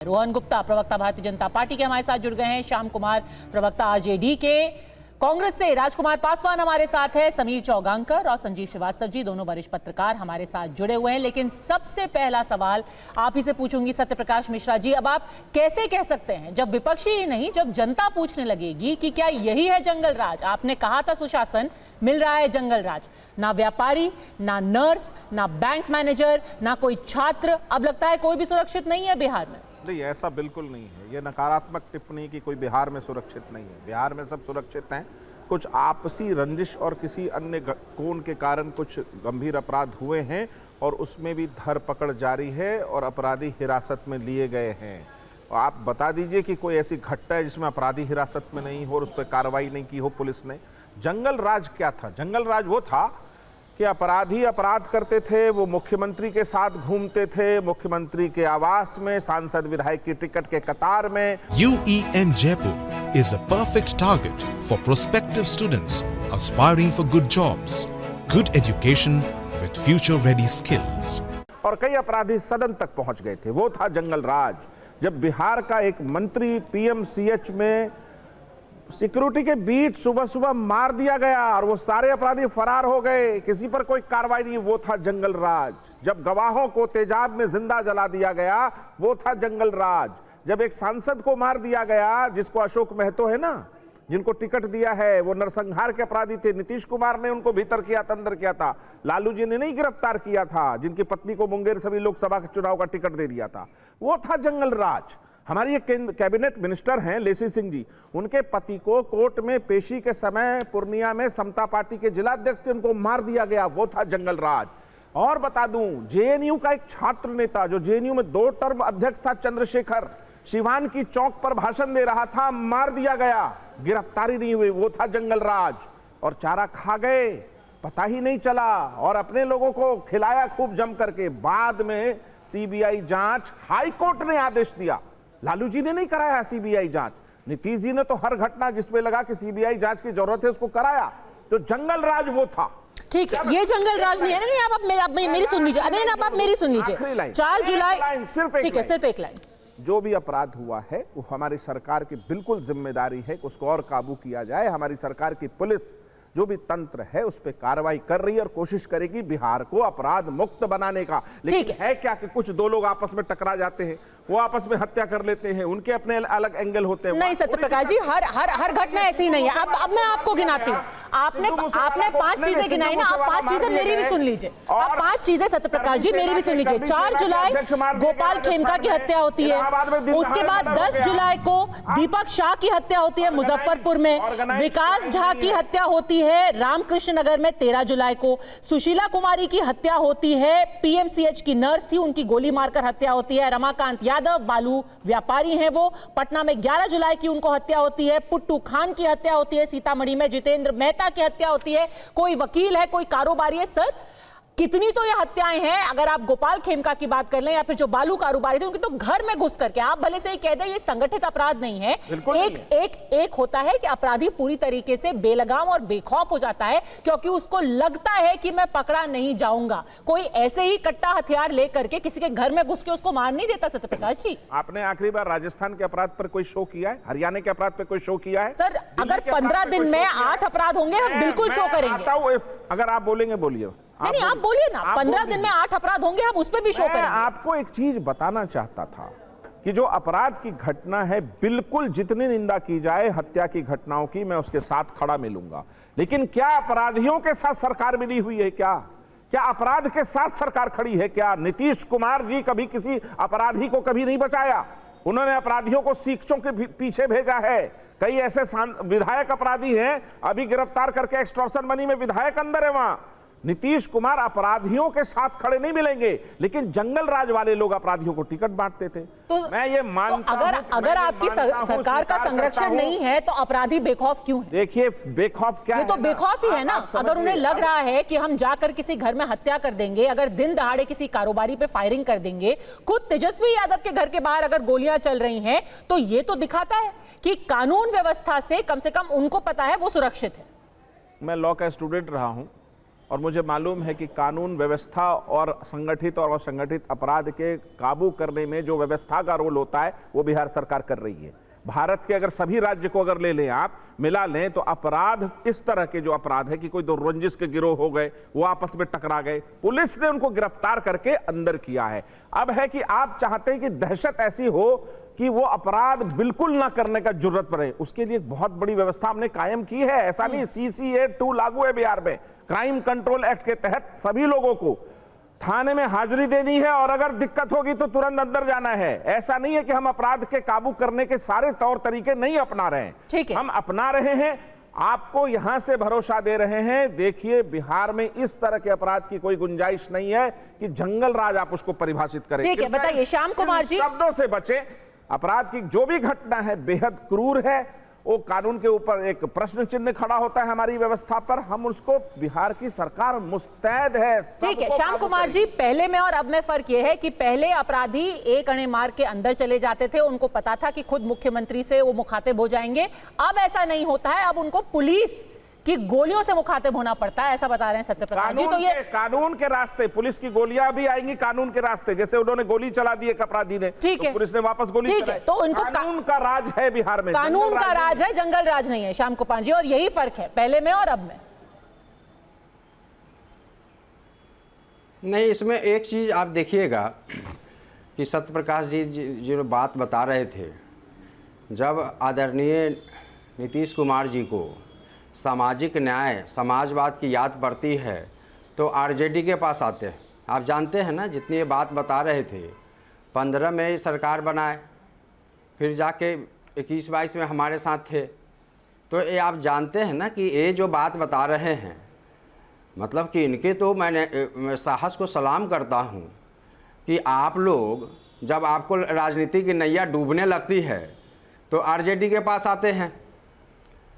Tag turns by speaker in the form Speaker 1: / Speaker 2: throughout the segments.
Speaker 1: रोहन गुप्ता प्रवक्ता भारतीय जनता पार्टी के हमारे साथ जुड़ गए हैं। श्याम कुमार प्रवक्ता आरजेडी के। कांग्रेस से राजकुमार पासवान हमारे साथ है। समीर चौगांकर और संजीव श्रीवास्तव जी दोनों वरिष्ठ पत्रकार हमारे साथ जुड़े हुए हैं। लेकिन सबसे पहला सवाल आप ही से पूछूंगी सत्यप्रकाश मिश्रा जी, अब आप कैसे कह सकते हैं जब विपक्षी ही नहीं जब जनता पूछने लगेगी कि क्या यही है जंगल राज? आपने कहा था सुशासन, मिल रहा है जंगल राज। ना व्यापारी, ना नर्स, ना बैंक मैनेजर, ना कोई छात्र, अब लगता है कोई भी सुरक्षित नहीं है बिहार में।
Speaker 2: नहीं, ऐसा बिल्कुल नहीं है। ये नकारात्मक टिप्पणी कि कोई बिहार में सुरक्षित नहीं है। बिहार में सब सुरक्षित हैं। कुछ आपसी रंजिश और किसी अन्य कोण के कारण कुछ गंभीर अपराध हुए हैं और उसमें भी धरपकड़ जारी है और अपराधी हिरासत में लिए गए हैं। और आप बता दीजिए कि कोई ऐसी घटना है जिसमें अपराधी हिरासत में नहीं हो और उस पर कार्रवाई नहीं की हो पुलिस ने। जंगल राज क्या था? जंगल राज वो था कि अपराधी अपराध करते थे, वो मुख्यमंत्री के साथ घूमते थे, मुख्यमंत्री के आवास में, सांसद विधायक की टिकट के कतार में।
Speaker 3: UEN Jaipur is a perfect target for prospective students aspiring for good jobs, good education with future-ready skills.
Speaker 2: और कई अपराधी सदन तक पहुंच गए थे। वो था जंगल राज। जब बिहार का एक मंत्री PMCH में सिक्योरिटी के बीच सुबह सुबह मार दिया गया और वो सारे अपराधी फरार हो गए, किसी पर कोई कार्रवाई नहीं, वो था जंगल राज। जब गवाहों को तेजाब में जिंदा जला दिया गया, वो था जंगल राज। जब एक सांसद को मार दिया गया, जिसको अशोक महतो है ना, जिनको टिकट दिया है, वो नरसंहार के अपराधी थे। नीतीश कुमार ने उनको भीतर किया था, अंदर किया था। लालू जी ने नहीं गिरफ्तार किया था, जिनकी पत्नी को मुंगेर सभी लोकसभा के चुनाव का टिकट दे दिया था। वो था जंगल राज। हमारी एक कैबिनेट मिनिस्टर हैं लेसी सिंह जी, उनके पति को कोर्ट में पेशी के समय पूर्णिया में समता पार्टी के जिलाध्यक्ष थे, उनको मार दिया गया। वो था जंगल राज। और बता दूं, जेएनयू का एक छात्र नेता जो जेएनयू में 2 टर्म अध्यक्ष था, चंद्रशेखर, सिवान की चौक पर भाषण दे रहा था, मार दिया गया, गिरफ्तारी नहीं हुई। वो था जंगल राज। और चारा खा गए, पता ही नहीं चला, और अपने लोगों को खिलाया खूब जम करके। बाद में सीबीआई जांच, हाईकोर्ट ने आदेश दिया। लालू जी ने नहीं कराया सीबीआई जांच, नीतीश जी ने तो हर घटना जिसमें लगा कि सीबीआई जांच की जरूरत है उसको कराया। तो जंगल राज वो था।
Speaker 1: ठीक है, ये जंगल राज नहीं है। नहीं, आप मेरी सुन लीजिए। नहीं, आप मेरी सुन लीजिए। 4 जुलाई, ठीक है, सिर्फ एक लाइन।
Speaker 2: जो भी अपराध हुआ है वो हमारी सरकार की बिल्कुल जिम्मेदारी है कि उसको और काबू किया जाए। हमारी सरकार की पुलिस जो भी तंत्र है उस पर कार्रवाई कर रही है और कोशिश करेगी बिहार को अपराध मुक्त बनाने का। लेकिन है क्या कि कुछ 2 लोग आपस में टकरा जाते हैं, वो आपस में हत्या कर लेते हैं, उनके अपने अलग एंगल होते हैं।
Speaker 1: नहीं सत्यप्रकाश जी, हर घटना ऐसी नहीं है। अब मैं आपको गिनाती हूँ। आपने 5 चीजें गिनाई ना, आप 5 चीजें मेरी भी सुन लीजिए। आप 5 चीजें सत्यप्रकाश जी मेरी भी सुन लीजिए। 4 जुलाई गोपाल खेमका की हत्या होती है, उसके बाद 10 जुलाई को दीपक शाह की हत्या होती है मुजफ्फरपुर में, विकास झा की हत्या होती है रामकृष्ण नगर में 13 जुलाई को, सुशीला कुमारी की हत्या होती है, PMCH की नर्स थी, उनकी गोली मारकर हत्या होती है, रमाकांत यादव बालू व्यापारी हैं वो, पटना में 11 जुलाई की उनको हत्या होती है, पुट्टू खान की हत्या होती है, सीतामढ़ी में जितेंद्र मेहता की हत्या होती है, कोई वकील है, कोई कारोबारी है। सर कितनी तो ये हत्याएं हैं। अगर आप गोपाल खेमका की बात कर लें या फिर जो बालू कारोबारी थे, उनके तो घर में घुस करके, आप भले से ही कह दें ये संगठित अपराध नहीं है। एक होता है कि अपराधी पूरी तरीके से बेलगाम और बेखौफ हो जाता है क्योंकि उसको लगता है कि मैं पकड़ा नहीं जाऊंगा। कोई ऐसे ही कट्टा हथियार लेकर के किसी के घर में घुस के उसको मार नहीं देता। सत्यप्रकाश जी,
Speaker 2: आपने आखिरी बार राजस्थान के अपराध पर कोई शो किया है? हरियाणा के अपराध पर कोई शो किया है?
Speaker 1: सर अगर 15 दिन में 8 अपराध होंगे हम बिल्कुल शो करेंगे।
Speaker 2: अगर आप बोलेंगे बोलिए।
Speaker 1: नहीं, आप बोलिए ना। 15 दिन में 8 अपराध होंगे, हम उस पर भी शो करेंगे।
Speaker 2: आपको एक चीज बताना चाहता था कि जो अपराध की घटना है, बिल्कुल जितनी निंदा की जाए हत्या की घटनाओं की, मैं उसके साथ खड़ा मिलूंगा। लेकिन क्या अपराधियों के साथ सरकार मिली हुई है? क्या अपराध के साथ सरकार खड़ी है? क्या नीतीश कुमार जी कभी किसी अपराधी को कभी नहीं बचाया? उन्होंने अपराधियों को सीखचों के पीछे भेजा है। कई ऐसे विधायक अपराधी हैं, अभी गिरफ्तार करके एक्सटॉर्शन मनी में विधायक अंदर है। वहां नीतीश कुमार अपराधियों के साथ खड़े नहीं मिलेंगे, लेकिन जंगल राज वाले लोग अपराधियों को टिकट बांटते थे।
Speaker 1: तो
Speaker 2: मैं ये मानता हूं,
Speaker 1: अगर आपकी सरकार का संरक्षण नहीं है तो अपराधी बेखौफ क्यों है?
Speaker 2: देखिए बेखौफ क्या है,
Speaker 1: ये तो बेखौफ ही है ना। अगर उन्हें लग रहा है कि हम जाकर किसी घर में हत्या कर देंगे, अगर दिन दहाड़े किसी कारोबारी पे फायरिंग कर देंगे, खुद तेजस्वी यादव के घर के बाहर अगर गोलियां चल रही हैं, तो ये तो दिखाता है कि कानून व्यवस्था से कम उनको पता है वो सुरक्षित है।
Speaker 2: मैं लॉ का स्टूडेंट रहा हूं और मुझे मालूम है कि कानून व्यवस्था और संगठित और असंगठित अपराध के काबू करने में जो व्यवस्था का रोल होता है वो बिहार सरकार कर रही है। भारत के अगर सभी राज्य को अगर ले लें, आप मिला लें, तो अपराध इस तरह के जो अपराध है कि कोई दो रंजिश के गिरोह हो गए, वो आपस में टकरा गए, पुलिस ने उनको गिरफ्तार करके अंदर किया है। अब है कि आप चाहते हैं कि दहशत ऐसी हो कि वो अपराध बिल्कुल ना करने का जरूरत पड़े, उसके लिए बहुत बड़ी व्यवस्था हमने कायम की है। ऐसा नहीं, CCA 2 लागू है बिहार में, क्राइम कंट्रोल एक्ट के तहत सभी लोगों को थाने में हाजिरी देनी है और अगर दिक्कत होगी तो तुरंत अंदर जाना है। ऐसा नहीं है कि हम अपराध के काबू करने के सारे तौर तरीके नहीं अपना रहे हैं,
Speaker 1: ठीक है,
Speaker 2: हम अपना रहे हैं, आपको यहां से भरोसा दे रहे हैं। देखिए बिहार में इस तरह के अपराध की कोई गुंजाइश नहीं है कि जंगल राज आप उसको परिभाषित करें।
Speaker 1: ठीक है, बताइए श्याम कुमार जी।
Speaker 2: शब्दों से बचे, अपराध की जो भी घटना है बेहद क्रूर है, वो कानून के ऊपर एक प्रश्न चिन्ह खड़ा होता है हमारी व्यवस्था पर, हम उसको, बिहार की सरकार मुस्तैद है।
Speaker 1: ठीक है श्याम कुमार जी, पहले में और अब में फर्क यह है कि पहले अपराधी एक अणे मार्ग के अंदर चले जाते थे, उनको पता था कि खुद मुख्यमंत्री से वो मुखातिब हो जाएंगे। अब ऐसा नहीं होता है, अब उनको पुलिस की गोलियों से मुखातिब होना पड़ता है, ऐसा बता रहे हैं सत्यप्रकाश जी। तो ये
Speaker 2: कानून के रास्ते पुलिस की गोलियां भी आएंगी, कानून के रास्ते, जैसे उन्होंने गोली चला दी एक अपराधी ने,
Speaker 1: ठीक है,
Speaker 2: तो पुलिस ने वापस गोली
Speaker 1: ठीक है, तो उनको
Speaker 2: कानून का राज है बिहार में,
Speaker 1: कानून का राज है, जंगल राज नहीं है श्याम कुमार जी, और यही फर्क है पहले में और अब में।
Speaker 4: नहीं, इसमें एक चीज आप देखिएगा कि सत्यप्रकाश जी जो बात बता रहे थे, जब आदरणीय नीतीश कुमार जी को सामाजिक न्याय, समाजवाद की याद पड़ती है तो आरजेडी के पास आते हैं। आप जानते हैं ना, जितनी ये बात बता रहे थे, 15 में सरकार बनाए, फिर जाके 21-22 में हमारे साथ थे, तो ये आप जानते हैं ना कि ये जो बात बता रहे हैं, मतलब कि इनके तो मैं साहस को सलाम करता हूँ कि आप लोग जब आपको राजनीति की नैया डूबने लगती है तो आरजेडी के पास आते हैं,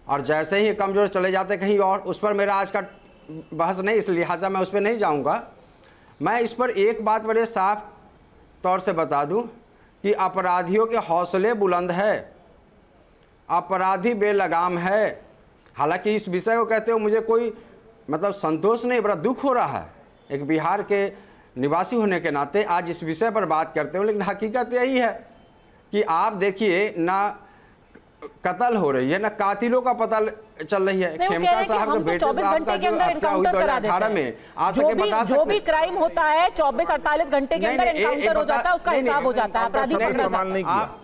Speaker 4: और जैसे ही कमज़ोर चले जाते कहीं और। उस पर मेरा आज का बहस नहीं, इस लिहाजा मैं उस पर नहीं जाऊंगा। मैं इस पर एक बात बड़े साफ तौर से बता दूं कि अपराधियों के हौसले बुलंद है, अपराधी बेलगाम है। हालांकि इस विषय को कहते हो मुझे कोई मतलब संतोष नहीं, बड़ा दुख हो रहा है एक बिहार के निवासी होने के नाते आज इस विषय पर बात करते हो, लेकिन हकीकत यही है कि आप देखिए ना कत्ल हो रही है, ना कातिलों का पता चल रही है। खेमका साहब के बेटे साहब का जो हत्या हुई 2018 में, आज तक बता सकते
Speaker 1: जो भी क्राइम होता है 24-48 घंटे के अंदर एनकाउंटर हो जाता है, उसका हिसाब हो जाता है, अपराधी पकड़ा जाता है।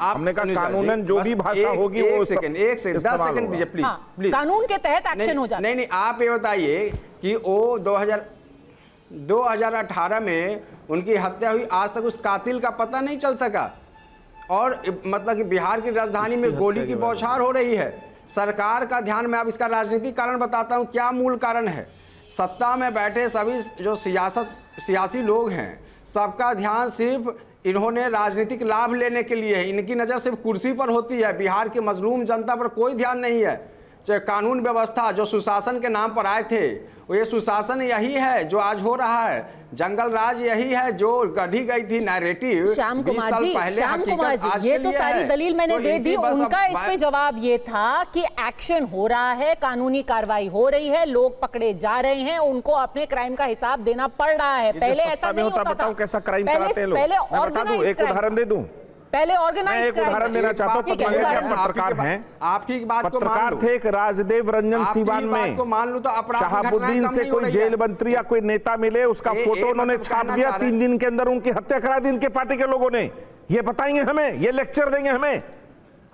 Speaker 2: हमने कहा कानूनन जो भी भाषा होगी वो
Speaker 4: 10 सेकंड प्लीज,
Speaker 1: कानून के तहत एक्शन हो जाता है।
Speaker 4: नहीं, आप ये बताइए कि वो 2018 में उनकी हत्या हुई, आज तक उस कातिल का पता नहीं चल सका, और मतलब कि बिहार की राजधानी में गोली की बौछार हो रही है। सरकार का ध्यान, मैं अब इसका राजनीतिक कारण बताता हूं, क्या मूल कारण है। सत्ता में बैठे सभी जो सियासी लोग हैं, सबका ध्यान सिर्फ इन्होंने राजनीतिक लाभ लेने के लिए है, इनकी नज़र सिर्फ कुर्सी पर होती है, बिहार की मजलूम जनता पर कोई ध्यान नहीं है। चाहे कानून व्यवस्था जो सुशासन के नाम पर आए थे, ये सुशासन यही है जो आज हो रहा है, जंगल राज यही है जो गढ़ी गई थी नैरेटिव
Speaker 1: श्याम कुमार जी, ये तो सारी दलील मैंने दे दी। उनका इस पे जवाब ये था कि एक्शन हो रहा है, कानूनी कार्रवाई हो रही है, लोग पकड़े जा रहे हैं, उनको अपने क्राइम का हिसाब देना पड़ रहा है। पहले ऐसा नहीं होता था।
Speaker 2: कैसा क्राइम कराते हैं लोग,
Speaker 1: पहले
Speaker 2: एक उदाहरण दे दूं,
Speaker 1: पहले ऑर्गेनाइज
Speaker 2: एक उदाहरण देना चाहता हूं। पत्रकार हैं,
Speaker 4: आपकी बात को
Speaker 2: पत्रकार थे एक राजदेव रंजन सीवान में,
Speaker 4: मान लो तो
Speaker 2: शहाबुद्दीन से कोई जेल मंत्री या कोई नेता मिले, उसका फोटो उन्होंने छाप दिया, 3 दिन के अंदर उनकी हत्या करा दी इनके पार्टी के लोगों ने। ये बताएंगे हमें, ये लेक्चर देंगे हमें।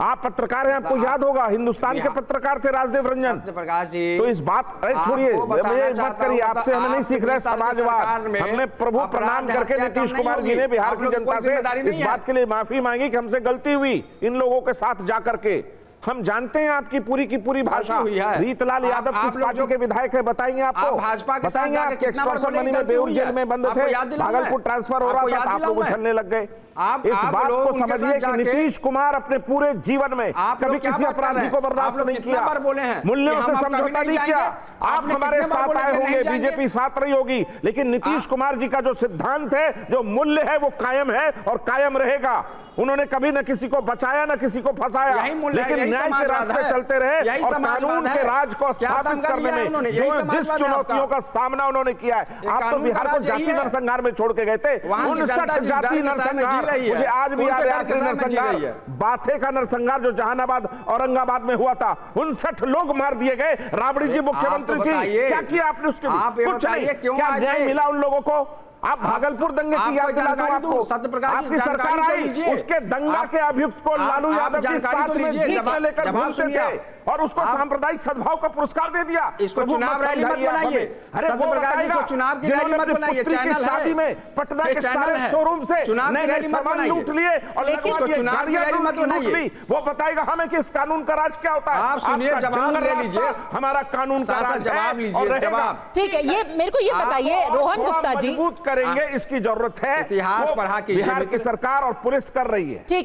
Speaker 2: आप पत्रकार हैं, आपको याद होगा, हिंदुस्तान के पत्रकार थे राजदेव रंजन।
Speaker 4: प्रकाश जी,
Speaker 2: तो इस बात, अरे छोड़िए, मुझे बात करिए, आपसे हमें नहीं सीख रहे समाजवाद। हमने प्रभु प्रणाम करके नीतीश कुमार जी ने बिहार की जनता से इस बात के लिए माफी मांगी कि हमसे गलती हुई इन लोगों के साथ जाकर के। हम जानते हैं आपकी पूरी की पूरी भाषा। रीतलाल यादव किस पार्टी के विधायक है बताएंगे आपको, बताएंगे आपके एक्सटॉर्शन मनी में बेऊर जेल में बंद थे, भागलपुर ट्रांसफर हो रहा था, आप लोग उछलने लग गए।
Speaker 4: आप
Speaker 2: इस बात
Speaker 4: लोग
Speaker 2: को
Speaker 4: उनके
Speaker 2: समझिए
Speaker 4: साथ
Speaker 2: कि
Speaker 4: जाके-
Speaker 2: नीतीश कुमार अपने पूरे जीवन में
Speaker 4: आप
Speaker 2: कभी
Speaker 4: लोग क्या
Speaker 2: किसी
Speaker 4: बात कर रहे
Speaker 2: अपराधी
Speaker 4: हैं?
Speaker 2: को बर्दाश्त
Speaker 4: आप लोग
Speaker 2: नहीं
Speaker 4: कितना
Speaker 2: किया,
Speaker 4: बार बोले हैं
Speaker 2: मूल्यों
Speaker 4: कि
Speaker 2: से
Speaker 4: हम अब
Speaker 2: समझौता
Speaker 4: कभी
Speaker 2: नहीं
Speaker 4: नहीं
Speaker 2: किया।
Speaker 4: जाएंगे?
Speaker 2: आप
Speaker 4: आपने
Speaker 2: हमारे
Speaker 4: कितने बार
Speaker 2: साथ
Speaker 4: बोला
Speaker 2: आए
Speaker 4: कि नहीं
Speaker 2: होंगे,
Speaker 4: जाएंगे?
Speaker 2: बीजेपी साथ रही होगी, लेकिन नीतीश कुमार जी का जो सिद्धांत है, जो मूल्य है, वो कायम है और कायम रहेगा। उन्होंने कभी न किसी को बचाया, न किसी को फंसाया,
Speaker 4: यही मूल्य है,
Speaker 2: लेकिन
Speaker 4: यही
Speaker 2: न्याय के
Speaker 4: समाजवाद
Speaker 2: रास्ते
Speaker 4: है।
Speaker 2: चलते रहे
Speaker 4: यही
Speaker 2: और
Speaker 4: समाजवाद
Speaker 2: कानून
Speaker 4: है।
Speaker 2: के राज को
Speaker 4: क्या
Speaker 2: स्थापित
Speaker 4: दंगा
Speaker 2: करने
Speaker 4: लिया है
Speaker 2: में
Speaker 4: उन्होंने? यही
Speaker 2: जिस
Speaker 4: समाजवाद है
Speaker 2: चुनौतियों
Speaker 4: आपका।
Speaker 2: का सामना उन्होंने किया है। आप तो
Speaker 4: कानून
Speaker 2: बिहार
Speaker 4: का
Speaker 2: को
Speaker 4: राज यही
Speaker 2: जाति
Speaker 4: है।
Speaker 2: नरसंहार में छोड़ के गए थे,
Speaker 4: वहाँ की
Speaker 2: 59
Speaker 4: जनता जिस डर
Speaker 2: जाति
Speaker 4: के साथ में जी
Speaker 2: नरसंहार,
Speaker 4: रही है,
Speaker 2: मुझे आज भी
Speaker 4: कौन
Speaker 2: याद
Speaker 4: से
Speaker 2: है
Speaker 4: डर के
Speaker 2: आखिरी
Speaker 4: साथ में जी
Speaker 2: नरसंहार,
Speaker 4: रही है?
Speaker 2: बाथे का नरसंहार जो जहानाबाद औरंगाबाद में हुआ था, 59 लोग मार दिए गए। राबड़ी जी मुख्यमंत्री
Speaker 4: आप तो
Speaker 2: थी,
Speaker 4: बताइए,
Speaker 2: क्या किया आपने उसके लिए?
Speaker 4: आप ये
Speaker 2: कुछ नहीं।
Speaker 4: बताइए क्यों
Speaker 2: क्या
Speaker 4: आए
Speaker 2: न्याय
Speaker 4: थे?
Speaker 2: मिला उन लोगों को? आप भागलपुर दंगे की याद दिला दूं आपको, आपकी सरकार आई, उसके दंगा के अभियुक्त को लालू यादव जी साथ में जीप में लेकर घूमते थे और उसको सांप्रदायिक सद्भाव का पुरस्कार दे दिया।
Speaker 4: इसको चुनाव रैली मत बनाइए।
Speaker 2: अरे वो बताएगा
Speaker 4: चुनाव की
Speaker 2: जिन्होंने
Speaker 4: रैली मत
Speaker 2: अपनी
Speaker 4: बनाइए।
Speaker 2: पुत्री की
Speaker 4: चैनल
Speaker 2: शादी
Speaker 4: है,
Speaker 2: में पटना
Speaker 4: ये
Speaker 2: के
Speaker 4: चैनल
Speaker 2: सारे
Speaker 4: है।
Speaker 2: शोरूम से
Speaker 4: चुनाव की
Speaker 2: नए
Speaker 4: रैली मत
Speaker 2: सामान
Speaker 4: बनाइए।
Speaker 2: लूट लिए और
Speaker 1: लेकिन
Speaker 2: लगवा दिए,
Speaker 4: चुनाव की
Speaker 2: गाड़ियां
Speaker 4: रैली मत
Speaker 2: लूट
Speaker 4: बनाइए।
Speaker 2: ली। वो बताएगा हमें कि इस कानून का राज क्या होता है।
Speaker 4: आप सुनिए,
Speaker 2: आपका
Speaker 4: जवाब
Speaker 2: जंगल
Speaker 4: ले
Speaker 2: राज
Speaker 4: लीजिए।
Speaker 2: था, हमारा कानून का
Speaker 4: शासन
Speaker 2: राज
Speaker 4: जवाब
Speaker 2: है
Speaker 4: लीजिए,
Speaker 2: और रहेगा।
Speaker 4: जवाब।
Speaker 1: ठीक है, ये मेरे को ये बताइए रोहन
Speaker 2: थोड़ा
Speaker 1: गुप्ता जी,
Speaker 2: मजबूत करेंगे, इसकी जरूरत है।
Speaker 4: इतिहास
Speaker 2: वो
Speaker 4: पढ़ा कीजिए
Speaker 2: बिहार की
Speaker 4: मित्र।
Speaker 2: सरकार और पुलिस कर रही है।
Speaker 1: ठीक